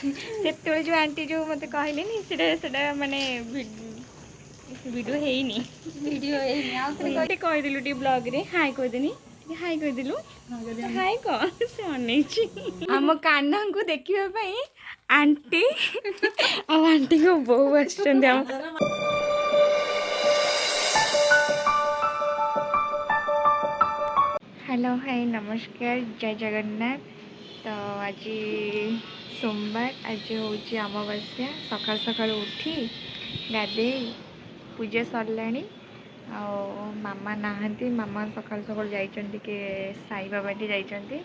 से जो आंटी जो मत कहले से माने वीडियो है ही नहीं वीडियो गोटे कहीदेलु टी ब्लॉग रे हाय कहदेनी हाय कहदेलु हाय कह से अनेची आम कान्हा को देखिबा पई आंटी आ आंटी को बहु आछन हम हेलो हाय नमस्कार जय जगन्नाथ। तो आज सोमवार आज हूँ अमावास्या सकाल सकाल उठी गाधे पूजा सरला मामा नहांती मामा सकाल सकाल जाइछन्ति के साई बाबा टी जाइछन्ति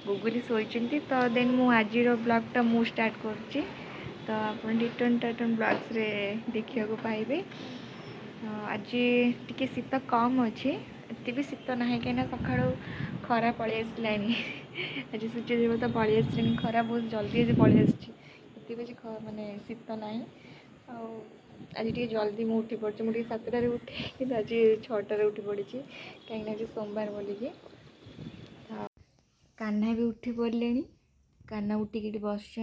गुगुली शोइछन्ति। तो देन मु आज ब्लॉग मु स्टार्ट करुच्ची तो आप रिटर्न टाटन ब्लॉग्स रे देखिया को पाइबे। आज टिके शीत कम अच्छे एत भी शीत ना कहीं सका खरा पलि आसलानी आज सूर्य देवता पलि आसले खरा बहुत जल्दी आज पलि आसती माने शीत ना आज टे जल्दी मुझे उठी पड़ी मुझे 7टार उठे कि आज 6टार उठी पड़ी कहीं आज सोमवार बोलिकी कान्हा भी उठी पड़े कान्हा उठिक बस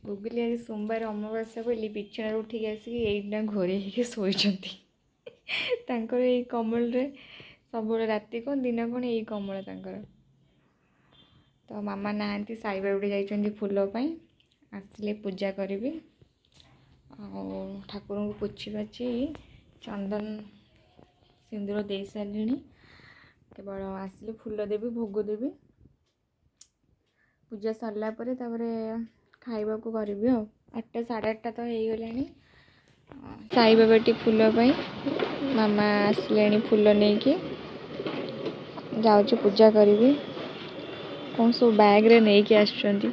गुगुली आज सोमवार अमावास्या बोली बिछाण उठिक आसिक यहीना घोरे शोचती कमल रे सब राति कौन दिन कौन यही कमल तांकर। तो मामा नहांती साई बाबा जाइछन्ति फूलपाई आसिले पूजा करी ठाकुर को पोछि पाछि चंदन सिंदूर दे सारे केवल आसिले फूल देवी भोग देवी पूजा सरला परे तापरे खाइबा को करी 8टा 8:30 तो हो गलानी साई बाबा टी फूलपाई मामा आसले फूल नहीं कि जाऊँ पूजा करी कौन सब बैग रे नहीं कि आसुचंती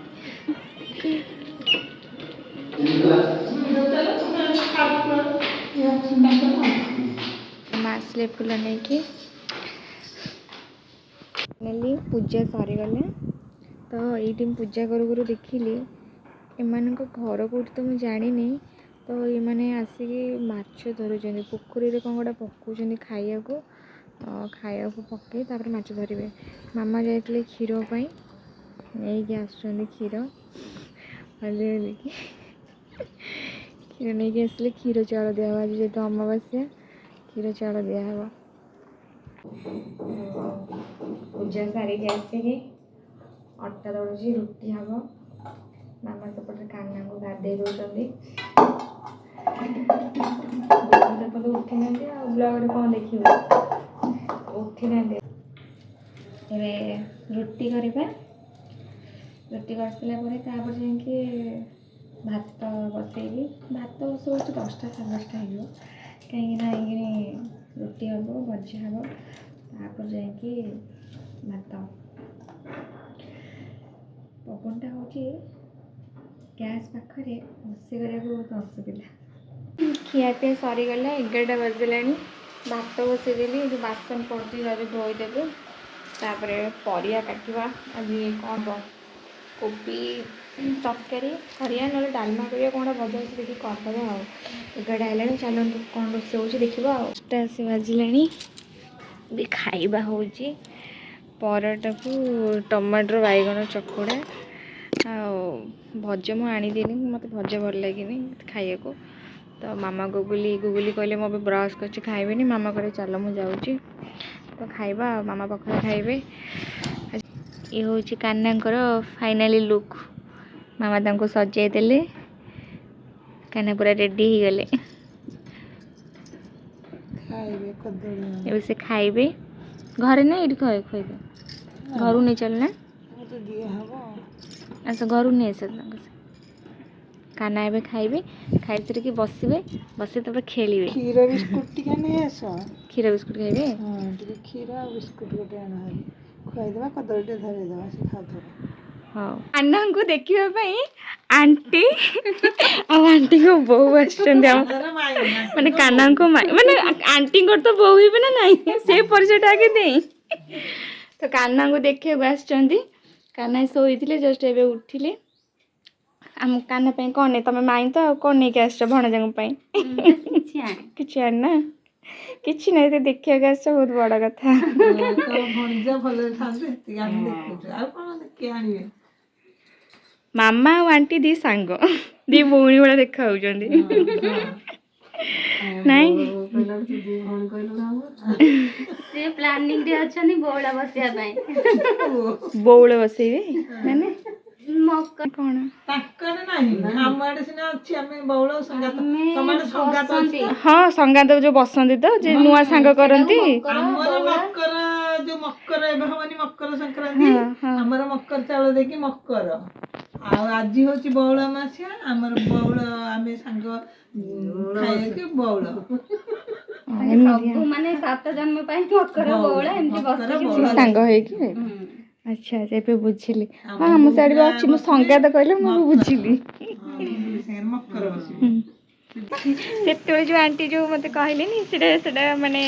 आसले फूल नहीं कि पूजा सरीगला। तो ये पूजा करू देखिली एमान घर कौट तो मुझे जानी तो ये मैंने आसिक माछ धरुं पोखरी कौन गोटा पकाउं खाया खाया पकई तापर माछ धरवे मामा जाते क्षीर नहीं आसुँच क्षीर क्षीर नहीं आसले क्षीर चाउल दिया आज जेहतु अमावास्या क्षीर चाउल दिया पूजा सारिक आसिक अटा दलुची रुटी हम मामा सेपटे कान्हा को गाधे दौरान उठी ना ब्लॉग कौन देखिए उठी ना रुटी करवा रुटी कर सारापर जाकि भात बसैबी भात बसो 10टा 10:30 हो कहीं रुटी हम भजा हम तापर जाकि भात पवनटा हूँ गैस पाखे रोषे करा बहुत असुविधा खियापिया सरीगला 11टा बजला भात बसईदेली जो बासन पड़ती धोईदेवी तापर परिया काटवा आज कौन कोबी तरकारी करिया ना डालमा करिया कौन भजा देखिए करदे 11टा है चलते कौन रोषे हो देखा आसी बाजिले भी खाइबा हूँ पराटा को टमाटर बैगन चकुड़ा भजा मुझे आनीदेनी मत भजा भल लगे खाया को। तो मामा गुगुली कहले मो ब्रश कर खाइबे मामा कहे चल मुझे जाऊँगी तो खाइबा मामा पखड़ा खाइबे। ये हूँ कान्हांकर फाइनाली लुक मामा तांको सजाई देले कान्हा पूरा रेडी हो गले ये से खाइबे घरे ना ये खाए खुद घर नहीं चलना अच्छा घर नहीं आस कान्हा एवं खाइबे खाई सारे बसवे बस खेलिए क्षीर बिस्कुट टी नहीं आस क्षीर बिस्कुट खाइबे क्षीर बिस्कुट गोटे खुआईदेवा कदली धरदेवा से खाऊ हाँ कान्हा को देखापी आंटी आंटी को बहु आने कान्हा को माने आंटी तो बहु ही ना नहीं से परिचय आगे दे तो कान्हा को देखा कान्हा शोई जस्ट एवं उठिले आम कान्हा कौन नहीं तुम माई तो कौन नहीं आस भणजा कि आना कि ना देखा आस बहुत बड़ कथा ମାମା ଆଉ ଆଣ୍ଟି ଦି ସାଙ୍ଗ ଦି ଭଉଣୀ ଭଳିଆ ଦେଖା ହଉଛନ୍ତି ନାଇଁ ସେ ପ୍ଲାନିଂ ରେ ଅଛନ୍ତି ବଉଳା ବସିବା ପାଇଁ ବଉଳ ବସେଇବେ ମାନେ ମକ କଣ ତାଙ୍କର ନାହିଁ ଆମ ଆଡେ ସିନା ଅଛି ଆମେ ବଉଳ ସଙ୍ଗାତ ତମ ଆଡେ ସଙ୍ଗାତ ଅଛି ବସନ୍ତି। ତ? ହଁ ସଙ୍ଗାତ ଯୋଉ ବସନ୍ତି ତ ଯେ ନୂଆ ସାଙ୍ଗ କରନ୍ତି ଆମର ମକର ଯୋଉ ମକର ଏବେ ହବନି ମକର ସଂକ୍ରାନ୍ତି ହଁ, ହଁ। ଆମର ମକର ଚାଉଳ ଦେଇକି ମକର ଆଉ ଆଜି ହଉଛି ବଉଳ ମାସିଆ ଆମର ବଉଳ ଆମେ ସାଙ୍ଗ ଖାଇକି ବଉଳ ସବୁ ମାନେ 7 ଜନ୍ମ ପାଇଁ ମକର ବଉଳା ଏମିତି ମକର, ବସିକି ବଉଳ। ସାଙ୍ଗ ହେଇକି ଆଚ୍ଛା ଆଚ୍ଛା ଏବେ ବୁଝିଲି ହଁ ଆମ ସିଆଡେ ବି ଅଛି ମୁଁ ସଙ୍ଗାତ କହିଲେ ମୁଁ ବି ବୁଝିଲି ମକର ବସିବ ହୁଁ। ସେତେବେଳେ ଯୋଉ ଆଣ୍ଟି ଯୋଉ ମତେ କହିଲେନି ସେଟା ମାନେ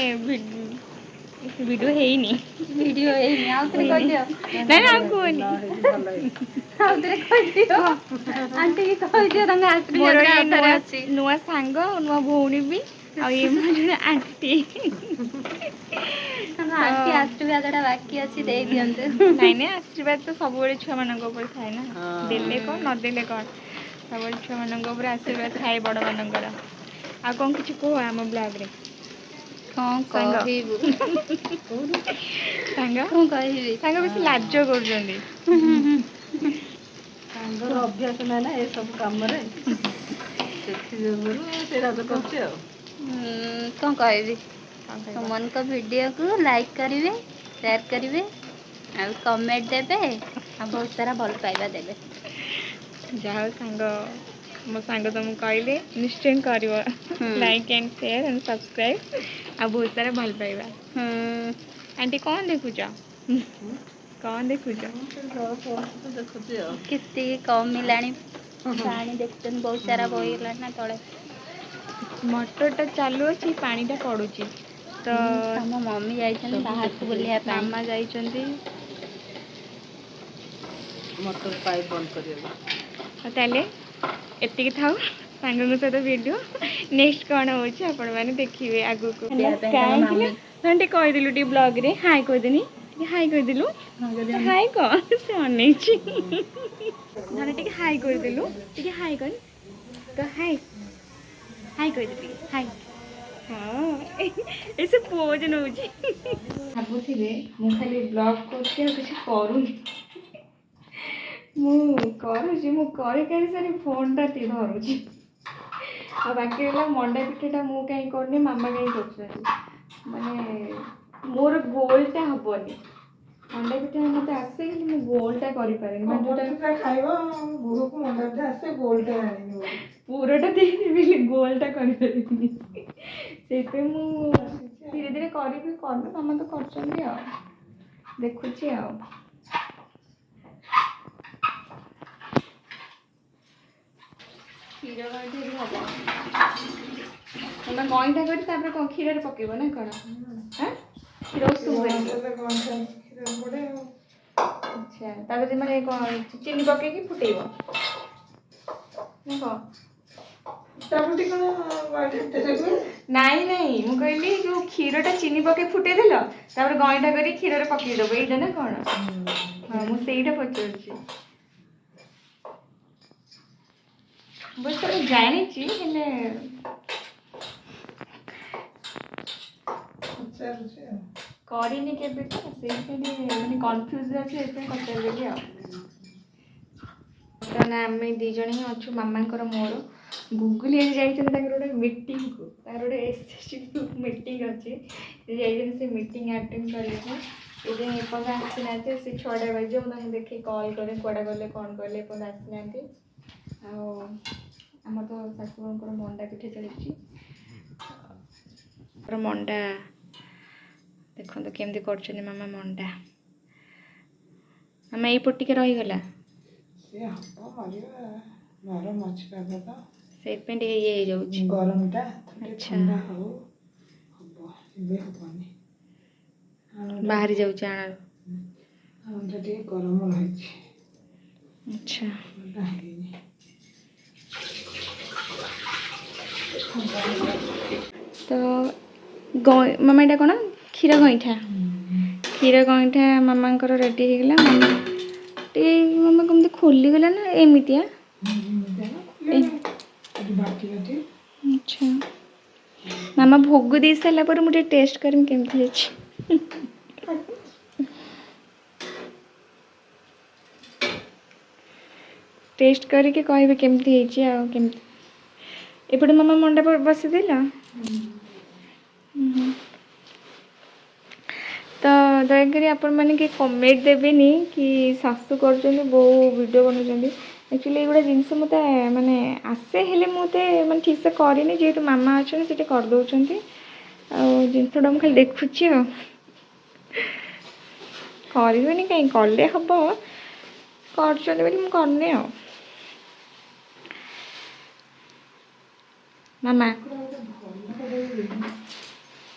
ଭିଡିଓ ହେଇନି ଭିଡିଓ ହେଇନି ଆଉ ଥରେ କହିଦିଅ ନାଇଁ ଆଉ କୁହନି ଆଉ ଥରେ କହିଦିଅ ଆଣ୍ଟି କି କହିଦିଅ ତାଙ୍କ ମୋର ଆଶୀର୍ବାଦ ଇଏ ଆଉ ଥରେ ନୂଆ ଅଛି ନୂଆ ସାଙ୍ଗ ନୂଆ ଭଉଣୀ ବି ଆଉ ଇଏ ମୋ ଜଣେ ଆଣ୍ଟି ତାଙ୍କ ଆଣ୍ଟି ଆଶୀର୍ବାଦ ଟା ବାକି ଅଛି ଦେଇ ଦିଅନ୍ତୁ ନାଇଁ ନାଇଁ ଆଶୀର୍ବାଦ ତ ସବୁବେଳେ ଛୁଆମାନଙ୍କ ଉପରେ ଥାଏ ନା ଦେଲେ କଣ ନଦେଲେ କଣ ସବୁବେଳେ ଛୁଆମାନଙ୍କ ଉପରେ ଆଶୀର୍ବାଦ ଥାଏ ବଡ଼ମାନଙ୍କର ଆଉ କ'ଣ କିଛି କୁହ ଆମ ବ୍ଲଗ୍ରେ କଣ ସାଙ୍ଗ କହିବୁ ସାଙ୍ଗ କଣ କହିବି ସାଙ୍ଗ ବେଶୀ ଲାଜ କରୁଛନ୍ତି ସାଙ୍ଗର ଅଭ୍ୟାସ ନାହିଁ ନା ଏସବୁ କାମରେ ସେଥି ଯୋଗୁରୁ ସେ ରାଜ କରୁଛି ଆଉ କଣ କହିବି କ'ଣ କହିବ ସୁମନଙ୍କ ଭିଡ଼ିଓକୁ ଲାଇକ୍ କରିବେ ସେୟାର କରିବେ ଆଉ କମେଣ୍ଟ ଦେବେ ଆଉ ବହୁତ ସାରା ଭଲ ପାଇବା ଦେବେ ଯାହା ହଉ ସାଙ୍ଗ ମୋ ସାଙ୍ଗ ତମକୁ କହିଲେ ନିଶ୍ଚୟ କରିବ like and share and subscribe ଆଉ ବହୁତ ସାରା ଭଲ ପାଇବା ଆଣ୍ଟି କ'ଣ ଦେଖୁଛ କ'ଣ ଦେଖୁଛ ଦେଖୁଛି ଆଉ କେତିକି କମିଲାଣି ପାଣି ଦେଖୁଛନ୍ତି ବହୁତ ସାରା ବହିଗଲାଣି ନା ତଳେ ମଟରଟା ଚାଲୁ ଅଛି ପାଣିଟା ପଡ଼ୁଛି ତ ଆମ ମମି ଯାଇଛନ୍ତି ବାହାରକୁ ବୁଲିବା ପାଇଁ ମାମା ଯାଇଛନ୍ତି ମଟର ପାଇପ୍ ବନ୍ଦ କରିବାକୁ ଆଉ ତାହେଲେ ଏତିକି ଥାଉ ସାଙ୍ଗଙ୍କ ସହିତ ଭିଡ଼ିଓ ନେକ୍ସଟ କ'ଣ ହେଉଛି ଆପଣମାନେ ଦେଖିବେ ଆଗକୁ ବୁଲିବା ପାଇଁ ତାଙ୍କ କାହିଁକି ମାମି ନା ଟିକେ କହିଦେଲୁ ଟିକେ ବ୍ଲଗ୍ରେ ହାଇ କହିଦେନି ଟିକେ ହାଇ କହିଦେଲୁ ହାଇ କହ ସେ ଅନେଇଛି ଧର ଟିକେ ହାଇ କହିଦେଲୁ ଟିକେ ହାଇ କର ତ ହାଇ ହାଇ କହିଦେ ଟିକେ ହାଇ ହଁ ଏ ସେ ପୋଜ୍ ନେଉଛି ଭାବୁଥିବେ ମୁଁ ଖାଲି ବ୍ଲଗ୍ କରୁଛି ଆଉ କିଛି କରୁନି ମୁଁ କରୁଛି ମୁଁ କରି ସାରି ଫୋନ୍ଟା ଟିକେ ଧରୁଛି ଆଉ ବାକି ରହିଲା ମଣ୍ଡା ପିଠାଟା ମୁଁ କାହିଁ କରୁନି ମାମା କାହିଁ କରୁଛନ୍ତି ମାନେ ମୋର ଗୋଲଟା ହେବନି ମଣ୍ଡା ପିଠା ମୋତେ ଆସେ କିନ୍ତୁ ମୁଁ ଗୋଲଟା କରିପାରେନି ମାନେ ଯେଉଁଟା ଖାଇବ ଗୁରୁକୁ ମଣ୍ଡା ପିଠା ଆସେ ଗୋଲଟା ଆଣିନି ପୁରଟା ଦେଇଦେବି ହେଲେ ଗୋଲଟା କରିପାରିବିନି ସେଇଥିପାଇଁ ମୁଁ ଧୀରେ ଧୀରେ କରିବି ମାମା ତ କରୁଛନ୍ତି ଆଉ ଦେଖୁଛି ଆଉ କ୍ଷୀର ଗଇଁଠା ବି ହବ ତମେ ଗଇଁଠା କରି ତାପରେ କ'ଣ କ୍ଷୀରରେ ପକେଇବ ନା କ'ଣ କ୍ଷୀର ଉଷୁମ କରିବ ଆଚ୍ଛା ତାପରେ ମାନେ କ'ଣ ଚିନି ପକେଇକି ଫୁଟେଇବ ନା କ'ଣ ନାଇଁ ନାଇଁ ମୁଁ କହିଲି ଯୋଉ କ୍ଷୀରଟା ଚିନି ପକେଇ ଫୁଟେଇଦେଲ ତାପରେ ଗଇଁଠା କରି କ୍ଷୀରରେ ପକେଇଦବ ଏଇଟା ନା କ'ଣ ହଁ ମୁଁ ସେଇଟା ପଚାରୁଛି ଅବଶ୍ୟ ମୁଁ ଜାଣିଛି ହେଲେ କରିନି କେବେ ତ ସେଇଥିପାଇଁ ଟିକେ ମାନେ କନଫ୍ୟୁଜ୍ ଅଛି ସେଥିପାଇଁ ପଚାରିଦେଲି ଆଉ ବର୍ତ୍ତମାନ ଆମେ ଦୁଇ ଜଣ ହିଁ ଅଛୁ ମାମାଙ୍କର ମୋର ଗୁଗୁଲି ଆଜି ଯାଇଛନ୍ତି ତାଙ୍କର ଗୋଟେ ମିଟିଂକୁ ତାଙ୍କର ଗୋଟେ ଏସ୍ଏସ୍ଜି ମିଟିଂ ଅଛି ସେ ଯାଇଛନ୍ତି ସେ ମିଟିଂ ଆଟେଣ୍ଡ କରିବାକୁ ଏବେ ଏପର୍ଯ୍ୟନ୍ତ ଆସିନାହାନ୍ତି ସେ 6ଟା ବାଜିବ ମୁଁ ତାଙ୍କୁ ଦେଖି କଲ୍ କରେ କୁଆଡ଼େ ଗଲେ କ'ଣ କଲେ ଏପର୍ଯ୍ୟନ୍ତ ଆସିନାହାନ୍ତି ଆଉ ଆମର ତ ଶାଶୁଙ୍କର ମଣ୍ଡା ପିଠା ଚାଲିଛି ମଣ୍ଡା ଦେଖନ୍ତୁ କେମିତି କରୁଛନ୍ତି ମାମା ମଣ୍ଡା ମାମା ଏଇପଟ ଟିକେ ରହିଗଲା ସେଇଥିପାଇଁ ଟିକେ ଇଏ ହେଇଯାଉଛି ଗରମଟା ଆଚ୍ଛା ହଉ ହବ ଏବେ ହବନି ବାହାରି ଯାଉଛି ଆଣ ଟିକେ ଗରମ ରହିଛି ଆଚ୍ଛା ତ ମାମା ଏଇଟା କ'ଣ କ୍ଷୀର ଗଇଁଠା ମାମାଙ୍କର ରେଡ଼ି ହେଇଗଲା ମାମା ଟିକେ ମାମା କେମିତି ଖୋଲିଗଲା ନା ଏମିତିଆ? ଆଚ୍ଛା ମାମା ଭୋଗ ଦେଇ ସାରିଲା ପରେ ମୁଁ ଟିକେ ଟେଷ୍ଟ କରିମି କେମିତି ହେଇଛି। ଟେଷ୍ଟ କରିକି କହିବେ କେମିତି ହେଇଛି ଆଉ କେମିତି। ଏପଟେ ମାମା ମଣ୍ଡା ବସିଦେଲ। ତ ଦୟାକରି ଆପଣମାନେ କି କମେଣ୍ଟ ଦେବେନି କି ଶାଶୁ କରୁଛନ୍ତି ବୋଉ ଭିଡ଼ିଓ ବନାଉଛନ୍ତି। ଆକ୍ଚୁଆଲି ଏଗୁଡ଼ା ଜିନିଷ ମୋତେ ମାନେ ଆସେ ହେଲେ ମୁଁ ଏତେ ମାନେ ଠିକ୍ସେ କରିନି ଯେହେତୁ ମାମା ଅଛନ୍ତି ସେଠି କରିଦେଉଛନ୍ତି ଆଉ ଜିନିଷଟା ମୁଁ ଖାଲି ଦେଖୁଛି ଆଉ କରିବେନି କାହିଁ କଲେ ହବ କରୁଛନ୍ତି ବୋଲି ମୁଁ କରିନି ଆଉ। ମାମା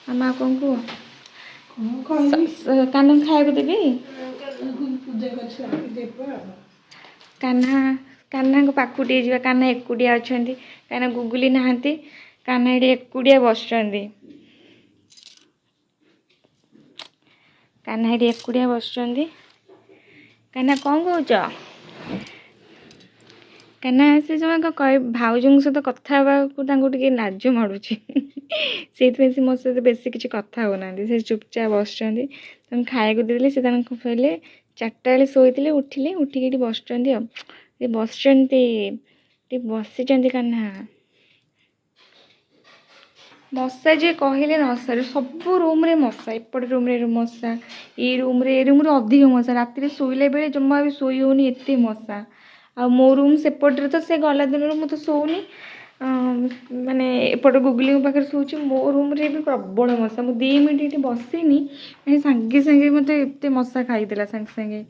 ମାମା କ'ଣ କୁହ? କାହ୍ନା ଖାଇବାକୁ ଦେବି? କାହ୍ନାଙ୍କ ପାଖକୁ ଟିକେ ଯିବା। କାହ୍ନା ଏକୁଟିଆ ଅଛନ୍ତି କାହିଁକିନା ଗୁଗୁଲି ନାହାନ୍ତି। କାହ୍ନା ଏଠି ଏକୁଟିଆ ବସିଛନ୍ତି। କାହ୍ନା ଏଠି ଏକୁଟିଆ ବସିଛନ୍ତି। କାହ୍ନା କ'ଣ କହୁଛ? କାହ୍ନା ସେ ସମୟ କ'ଣ କହିବେ ଭାଉଜଙ୍କ ସହିତ କଥା ହେବାକୁ ତାଙ୍କୁ ଟିକେ ଲାଜ ମାଡ଼ୁଛି ସେଇଥିପାଇଁ ସେ ମୋ ସହିତ ବେଶୀ କିଛି କଥା ହେଉନାହାନ୍ତି। ସେ ଚୁପଚାପ ବସିଛନ୍ତି। ତାଙ୍କୁ ଖାଇବାକୁ ଦେଇଦେଲେ ସେ ତାଙ୍କୁ କହିଲେ 4ଟା ବେଳେ ଶୋଇଥିଲେ ଉଠିଲେ ଉଠିକି ଏଠି ବସିଛନ୍ତି ଆଉ ସେ ବସିଛନ୍ତି ଟିକେ ବସିଛନ୍ତି। କାହ୍ନା ମଶା ଯିଏ କହିଲେ ନ ସରେ ସବୁ ରୁମ୍ରେ ମଶା। ଏପଟ ରୁମ୍ରେ ମଶା, ଏ ରୁମ୍ରେ ଅଧିକ ମଶା। ରାତିରେ ଶୋଇଲା ବେଳେ ଜମା ବି ଶୋଇ ହେଉନି ଏତେ ମଶା। ଆଉ ମୋ ରୁମ୍ ସେପଟରେ ତ ସେ ଗଲା ଦିନରୁ ମୁଁ ତ ଶୋଉନି ମାନେ ଏପଟ ଗୁଗୁଲିଙ୍କ ପାଖରେ ଶୋଉଛି। ମୋ ରୁମ୍ରେ ବି ପ୍ରବଳ ମଶା। ମୁଁ 2 ମିନିଟ୍ ଏଠି ବସିନି ସାଙ୍ଗେ ସାଙ୍ଗେ ମୋତେ ଏତେ ମଶା ଖାଇଦେଲା ସାଙ୍ଗେ ସାଙ୍ଗେ।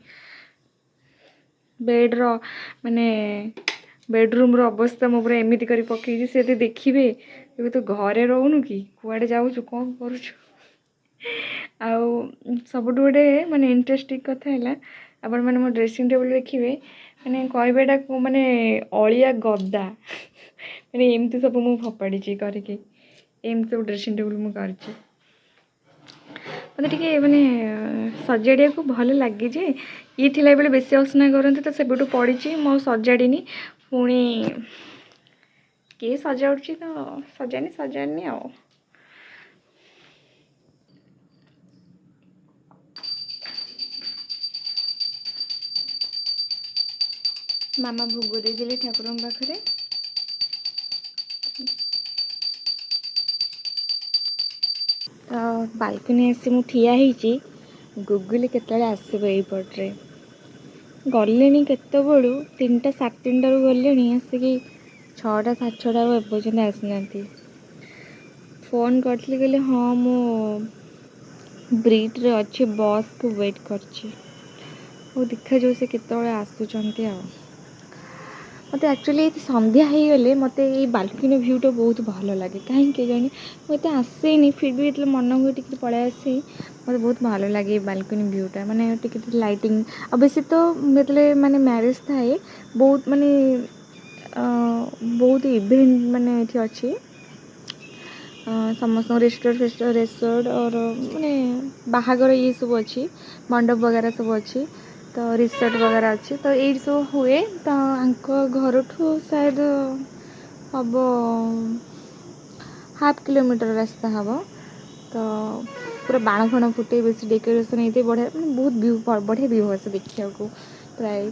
ବେଡ଼୍ର ମାନେ ବେଡ଼ରୁମ୍ର ଅବସ୍ଥା ମୁଁ ପୁରା ଏମିତି କରି ପକେଇଛି। ସେ ଯଦି ଦେଖିବେ ଏବେ ତୁ ଘରେ ରହୁନୁ କି କୁଆଡ଼େ ଯାଉଛୁ କ'ଣ କରୁଛୁ। ଆଉ ସବୁଠୁ ଗୋଟେ ମାନେ ଇଣ୍ଟରେଷ୍ଟିଂ କଥା ହେଲା ଆପଣମାନେ ମୋ ଡ୍ରେସିଂ ଟେବୁଲ୍ ଦେଖିବେ ମାନେ କହିବେ ଏଇଟା ମାନେ ଅଳିଆ ଗଦା ମାନେ ଏମିତି ସବୁ ମୁଁ ଫୋପାଡ଼ିଛି କରିକି। ଏମିତି ସବୁ ଡ୍ରେସିଂ ଟେବୁଲ୍ ମୁଁ କରିଛି। ମୋତେ ଟିକେ ମାନେ ସଜାଡ଼ିବାକୁ ଭଲ ଲାଗେ ଯେ ଇଏ ଥିଲାବେଳେ ବେଶୀ ଅସନା କରନ୍ତି ତ ସେବେଠୁ ପଡ଼ିଛି ମୁଁ ଆଉ ସଜାଡ଼ିନି। ପୁଣି କିଏ ସଜାଡ଼ୁଛି ତ ସଜାଡ଼ିନି ଆଉ। ମାମା ଭୋଗ ଦେଇଦେଲେ ଠାକୁରଙ୍କ ପାଖରେ। ତ ବାଲକୋନି ଆସି ମୁଁ ଠିଆ ହେଇଛି। ଗୁଗୁଲି କେତେବେଳେ ଆସିବ ଏଇପଟରେ। ଗଲେଣି କେତେବେଳୁ 3ଟା 3:30ରୁ ଗଲେଣି ଆସିକି 6ଟା 6:30 ଆଉ ଏପର୍ଯ୍ୟନ୍ତ ଆସିନାହାନ୍ତି। ଫୋନ୍ କରିଥିଲି କହିଲେ ହଁ ମୁଁ ବ୍ରିଟ୍ରେ ଅଛି ବସ୍କୁ ୱେଟ୍ କରିଛି। ହଉ ଦେଖାଯାଉ ସେ କେତେବେଳେ ଆସୁଛନ୍ତି ଆଉ। ମୋତେ ଆକ୍ଚୁଆଲି ସନ୍ଧ୍ୟା ହେଇଗଲେ ମୋତେ ଏଇ ବାଲକୋନି ଭ୍ୟୁଟା ବହୁତ ଭଲ ଲାଗେ କାହିଁକି କେଜାଣି। ମୁଁ ଏତେ ଆସେନି ଫିର୍ ବି ଯେତେବେଳେ ମନ ହୁଏ ଟିକେ ପଳାଇ ଆସେ। ମୋତେ ବହୁତ ଭଲ ଲାଗେ ଏଇ ବାଲକୋନି ଭ୍ୟୁଟା ମାନେ ଟିକେ ଲାଇଟିଂ ଆଉ ବେଶୀ ତ ଯେତେବେଳେ ମାନେ ମ୍ୟାରେଜ୍ ଥାଏ ବହୁତ ମାନେ ବହୁତ ଇଭେଣ୍ଟ ମାନେ ଏଠି ଅଛି। ସମସ୍ତଙ୍କ ରେଷ୍ଟୁରାଣ୍ଟ और ମାନେ ବାହାଘର ଇଏ ସବୁ ଅଛି ମଣ୍ଡପ ବଗେରା ସବୁ ଅଛି ତ ରିସର୍ଟ ବଗେରା ଅଛି ତ ଏଇଠି ସବୁ ହୁଏ। ତ ଆଙ୍କ ଘରଠୁ ସାୟଦ ହେବ 1/2 କିଲୋମିଟର ରାସ୍ତା ହେବ। ତ ପୁରା ବାଣ ଫାଣ ଫୁଟେ ବେଶୀ ଡେକୋରେସନ୍ ହେଇଥାଏ ବଢ଼ିଆ ମାନେ ବହୁତ ବଢ଼ିଆ ଭ୍ୟୁ ଆସେ ଦେଖିବାକୁ ପ୍ରାୟ।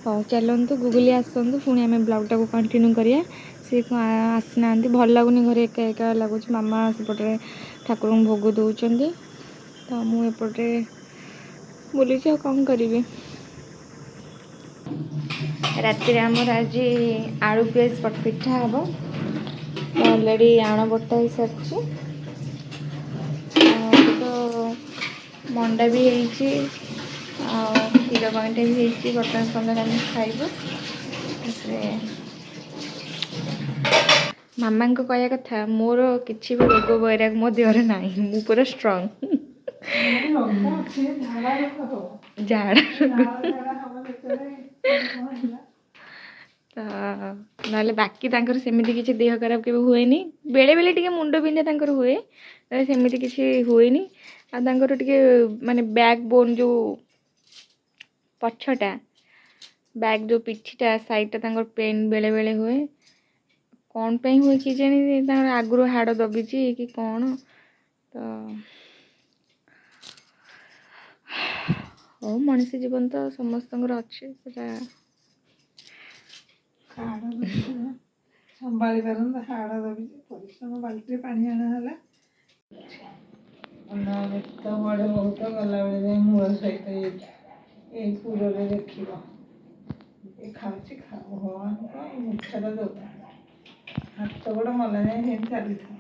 ହଉ ଚାଲନ୍ତୁ ଗୁଗୁଲି ଆସନ୍ତୁ ପୁଣି ଆମେ ବ୍ଲଗ୍ଟାକୁ କଣ୍ଟିନ୍ୟୁ କରିବା। ସେ ଆସିନାହାନ୍ତି ଭଲ ଲାଗୁନି ଘରେ ଏକା ଏକା ଲାଗୁଛି। ମାମା ସେପଟରେ ଠାକୁରଙ୍କୁ ଭୋଗ ଦେଉଛନ୍ତି ତ ମୁଁ ଏପଟରେ ବୁଲୁଛି ଆଉ କ'ଣ କରିବି। ରାତିରେ ଆମର ଆଜି ଆଳୁ ପିଆଜ ପିଠା ହେବ। ଅଲରେଡ଼ି ଆଣ ବଟା ହେଇସାରିଛି। ତ ମଣ୍ଡା ବି ହେଇଛି ଆଉ କ୍ଷୀର ଗଇଁଠା ବି ହେଇଛି। ବର୍ତ୍ତମାନ ସମୟରେ ଆମେ ଖାଇବୁ। ତାପରେ ମାମାଙ୍କ କହିବା କଥା ମୋର କିଛି ବି ରୋଗ ବୈରାଗ ମୋ ଦେହରେ ନାହିଁ। ମୁଁ ପୁରା ଷ୍ଟ୍ରଙ୍ଗ। ଝାଡ଼ା ତ ନହେଲେ ବାକି ତାଙ୍କର ସେମିତି କିଛି ଦେହ ଖରାପ କେବେ ହୁଏନି। ବେଳେବେଳେ ଟିକେ ମୁଣ୍ଡ ବିନ୍ଧା ତାଙ୍କର ହୁଏ ସେମିତି କିଛି ହୁଏନି। ଆଉ ତାଙ୍କର ଟିକେ ମାନେ ବ୍ୟାକ୍ ବୋନ୍ ଯେଉଁ ପଛଟା ବ୍ୟାଗ୍ ଯେଉଁ ପିଠିଟା ସାଇଡ଼୍ଟା ତାଙ୍କର ପେନ୍ ବେଳେବେଳେ ହୁଏ। କ'ଣ ପାଇଁ ହୁଏ କେଜାଣି, ତାଙ୍କର ଆଗରୁ ହାଡ଼ ଦବିଛି କି କ'ଣ। ତ ହଉ, ମଣିଷ ଜୀବନ ତ ସମସ୍ତଙ୍କର ଅଛି, ସେଟା ହାଡ଼ ଦବିଛି, ସମ୍ଭାଳି ପାରନ୍ତା, ହାଡ଼ ଦବିଛି। ପରିଶ୍ରମ ବାଲ୍ଟିରେ ପାଣି ଆଣା ହେଲା। ତ ବଢ଼େ ବହୁତ ଗଲାବେଳେ ଯାଇ ମୂଳ ସହିତ ଏଇ ପୁରରେ ଦେଖିବ। ଏ ଖାଉଛି ଖାଉ, ଭଗବାନଙ୍କ ଏଇ ମୁଠାଟା ଦେଉ। ହାତ ଗୋଡ଼ ମଲା ଯାଏ ସେମିତି ଚାଲିଥାଉ।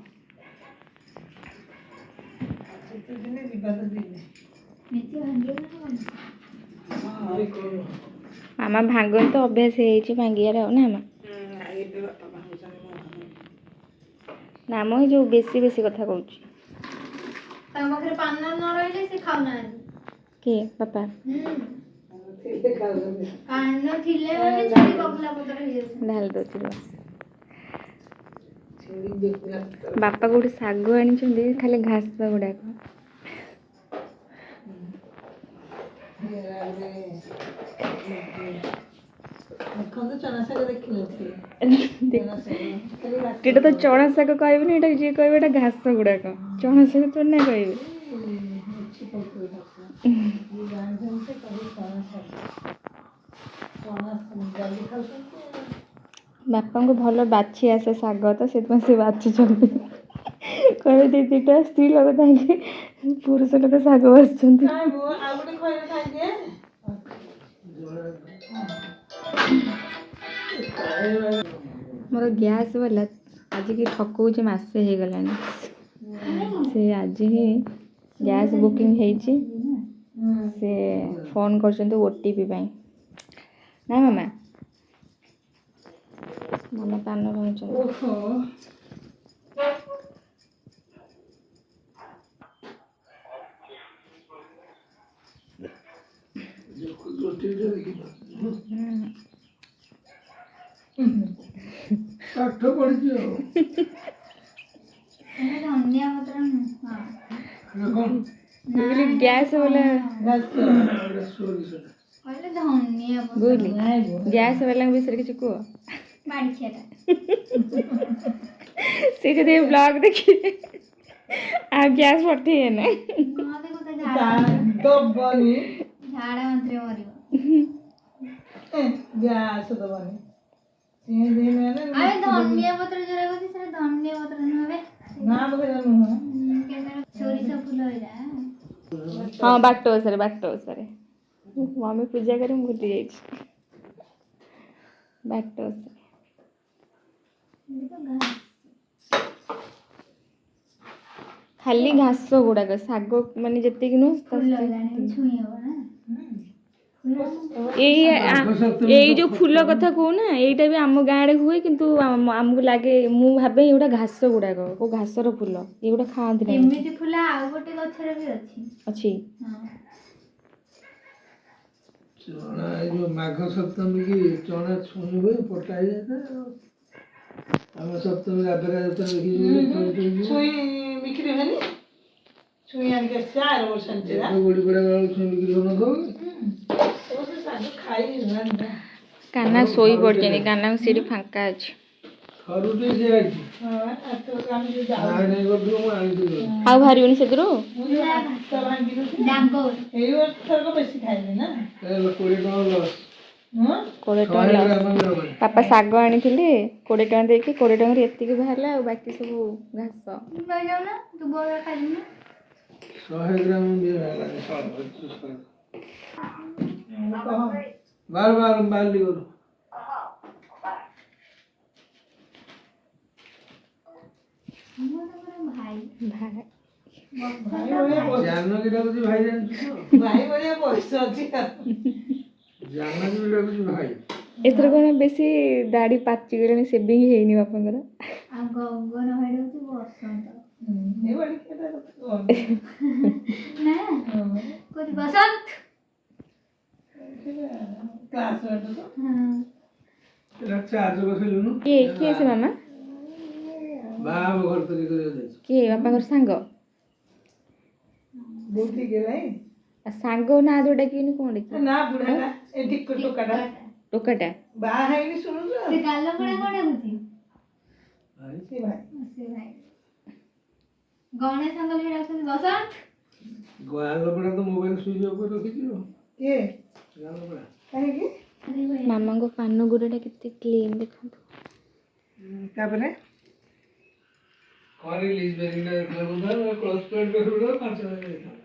ଶୀତ ଦିନେ ଯିବା ତ ଦିନେ। ମାମା ଭାଙ୍ଗନ୍ତି ତ, ଅଭ୍ୟାସ ହେଇଯାଇଛି ଭାଙ୍ଗିବାରେ, ଆଉ ନା ମା? ଏବେ ବାପା ଭାଙ୍ଗୁଛନ୍ତି ମୋ ଭାଙ୍ଗି। ନା ମ, ଏଇ ଯେଉଁ ବେଶୀ ବେଶୀ କଥା କହୁଛି। ତାଙ୍କ ପାଖରେ ପାନ ନ ରହିଲେ ସେ ଖାଉନାହାନ୍ତି। କିଏ ବାପା? ଖାଉଛନ୍ତି। ପାନ ଥିଲେ ମାନେ ଛେଳି କପିଲା ପତ୍ର ହେଇଯାଉଛି। ଢାଳି ଦେଉଛି ରୁହ। ବାପା କୋଉଠି ଶାଗ ଆଣିଛନ୍ତି, ଖାଲି ଘାସ ଗୁଡ଼ାକ। ଦେଖନ୍ତୁ ଚଣା ଶାଗ ଦେଖିନଥିଲି। ଏଇଟା ତ ଚଣା ଶାଗ କହିବେନି, ଏଇଟା ଯିଏ କହିବେ ଏଇଟା ଘାସ ଗୁଡ଼ାକ। ଚଣା ଶାଗ ତ ନା କହିବେ। ବାପାଙ୍କୁ ଭଲ ବାଛି ଆସେ ଶାଗ, ତ ସେଥିପାଇଁ ସେ ବାଛୁଛନ୍ତି। କହିବେ ଦି ଦିଟା ସ୍ତ୍ରୀ ଲୋକ ଥାଇକି ପୁରୁଷ ଲୋକ ଶାଗ ବାଛୁଛନ୍ତି। ମୋର ଗ୍ୟାସ୍ ବାଲା ଆଜିକି ଠକଉଛି, ମାସେ ହେଇଗଲାଣି। ସେ ଆଜି ହିଁ ଗ୍ୟାସ୍ ବୁକିଂ ହେଇଛି। ସେ ଫୋନ୍ କରୁଛନ୍ତି OTP ପାଇଁ। ନା ମାମା? ମାମା ପାନ ଭାବୁଛନ୍ତି। ପାଠ ପଢିଛି ଆଉ। ଧନିଆ ପତ୍ର ଗ୍ୟାସ୍ ବାଲା କହିଲେ ଧନିଆ ପତ୍ର ବୁଝିଲି। ଗ୍ୟାସ୍ ବାଲାଙ୍କ ବିଷୟରେ କିଛି କୁହ। ସେ ଯଦି ବ୍ଲଗ ଦେଖିବେ ଆଉ ଗ୍ୟାସ୍ ପଠେଇବେ ନା। ଦବନି ଝାଡ଼ା ବାନ୍ତିରେ ମରିବ। ଗ୍ୟାସ୍ ଦବନି। ଧନିଆ ପତ୍ର ଯୋଉଟା କହୁଛି ସେଟା ଧନିଆ ପତ୍ର ନୁହେଁ। ନା ବକେରା ନୁହଁ। ସୋରିଷ ଫୁଲ ଏଇଟା। ହଁ, ବାଟ ଓଷାରେ ମମି ପୂଜା କରି ମୁଁ ଭୁଲି ଯାଇଛି। ବାଟ ଓଷାରେ ଖାଲି ଘାସ ଗୁଡ଼ାକ, ଶାଗ ମାନେ ଯେତିକି ନୁହଁ। ଏଇ ଯୋଉ ଫୁଲ କଥା କହୁନା, ଏଇଟା ବି ଆମ ଗାଁରେ ହୁଏ, କିନ୍ତୁ ଆମକୁ ଲାଗେ, ମୁଁ ଭାବେ ଏଇଗୁଡ଼ା ଘାସ ଗୁଡ଼ାକ, କୋଉ ଘାସର ଫୁଲ, ଏଇଗୁଡ଼ା ଖାଆନ୍ତି ନା। ଏମିତି ଫୁଲ ଆଉ ଗୋଟେ ଗଛରେ ବି ଅଛି। ଚଣା ଏଇ ଯୋଉ ମାଘ ସପ୍ତମୀ କି ଚଣା ଛୁଇଁ ହୁଏ, ପଟା ହେଇଯାଇଥାଏ। ଆମ ସପ୍ତମୀ ଗାଧରା ଛୁଇଁ ବିକ୍ରି ହୁଏନି। ଛୁଇଁ ଆଣିକି ଆସିଛି ଆର ବର୍ଷ ଗୁଡ଼ି ପଡ଼ା ଛୁଇଁ ବିକ୍ରି ହଉନଥିବ। କାହ୍ନା ଶୋଇ ପଡ଼ିଛନ୍ତି, କାହ୍ନାକୁ ସେଇଠି ଫାଙ୍କା ଅଛି। ଆଉ ବାହାରିବନି ସେଥିରୁ। ବାପା ଶାଗ ଆଣିଥିଲେ 20 ଟଙ୍କା ଦେଇକି, 20 ଟଙ୍କାରେ ଏତିକି ବାହାରିଲା, ଆଉ ବାକି ସବୁ ଘାସ। 100 ଗ୍ରାମ ବାଲି କରୁ। ଏଥର କଣ ବେଶୀ ଦାଢି ପାଚିଗଲାଣି, ସେଭିଂ ହେଇନି ବାପାଙ୍କର। କିଏ ସେ ମାମା? କିଏ ବାପାଙ୍କର ସାଙ୍ଗ? ଆଉ ସାଙ୍ଗ ନାଁ ଯୋଉଟା କି କ'ଣ ଡାକି ନା ବୁଢ଼ାଟା ଏଠି ଟୋକାଟା ଟୋକାଟା ବାହା ହେଇନି ଶୁଣୁଛୁ ସେ ଗାଲ ପଡ଼ା କ'ଣ ଡାକୁଛି? ସେ ଭାଇ ସେ ଭାଇ ଗଣେଶ ଅଙ୍କଲ ବି ଡାକୁଛନ୍ତି ବସନ୍ତ। ଗାଁ ଲୋକଟା ତ ମୋବାଇଲ ସୁଇଚ୍ ଅଫ୍ କରି ରଖିଛି କିଏ ଗାଁ ଲୋକଟା କାହିଁକି ମାମାଙ୍କ କାନ ଗୁଡ଼ାଟା କେତେ କ୍ଲିନ୍ ଦେଖନ୍ତୁ। ତାପରେ କ'ଣ ରିଲିଜ୍ ବେରିଂଟା ଦେଇଥିଲା ବୋଧେ କ୍ଲୋଜ୍ ପ୍ଲେଟ୍ କରି 5,000 ଦେଇଥିଲା।